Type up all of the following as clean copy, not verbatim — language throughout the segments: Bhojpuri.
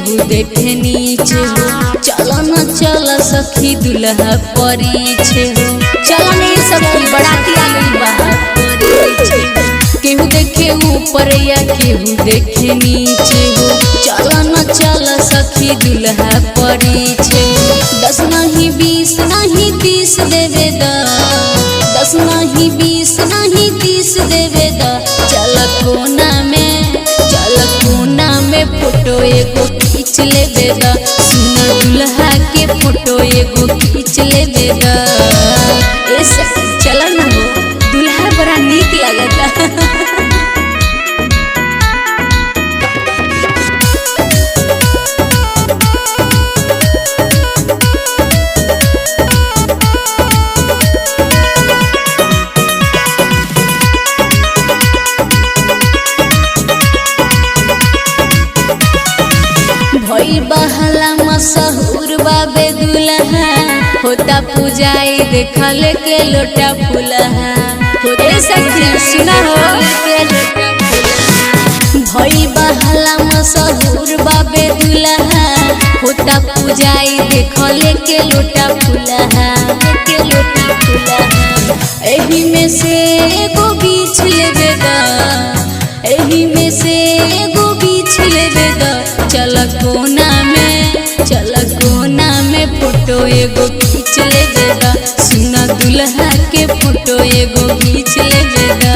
केहू देखे नीचे हो। चल न चल सखी दुल्हा परिछे हो। चल नहीं सखी बराती आ गई बाहर परिछे हो। केहू देखे ऊपर या केहू देखे नीचे हो। चल न चल सखी दुल्हा परिछे हो। 10 नहीं 20 नहीं 30 देवे दा। 10 नहीं 20 नहीं 30 देवे दा। चल कोना में फोटो एगो खींच लेबे दा। सुना दुल्हा के फोटो एगो खींच लेबे दा। ए सखी चल न हो, दुल्हा बड़ा नीक लगता। भइल बहला मशहूर बाबे दुल्हा। होता पूजाई देखल के लोटा फुलहा। होते सखी सुना हो के लोटा फुलहा। भइल बहला मशहूर बाबे दुल्हा। होता पूजाई देखल के लोटा फुलहा। के लोटा फुलहा। एही में से एगो बीच लेबे दा। एही में से एगो बीच लेबे दा। चल कोना में फोटो एगो खींच लेबे दा। सुना दुल्हा के फोटो एगो खींच लेबे दा।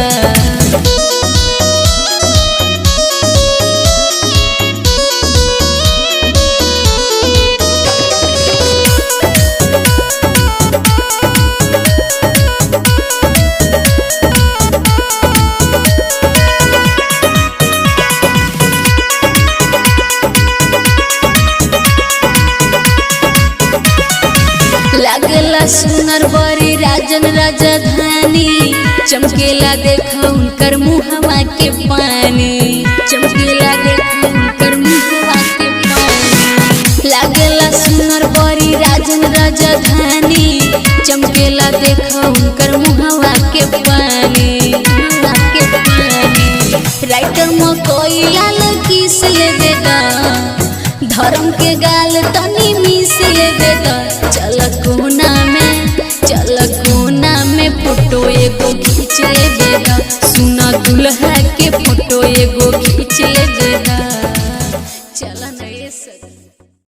लागला सुनर बड़ी राजन राजधानी। चमकेला देखा उनकर मुहवा के पानी। चमकेला देखा उनकर मुहवा के पानी। लागला सुनर बड़ी राजन राजधानी। चमकेला देखा उनकर मुहवा के पानी। के पानी। राइटर मकई लाल किस लेबे दा। धर्म के गाल तनी मिस लेबे दा। चल कोना में फोटो एगो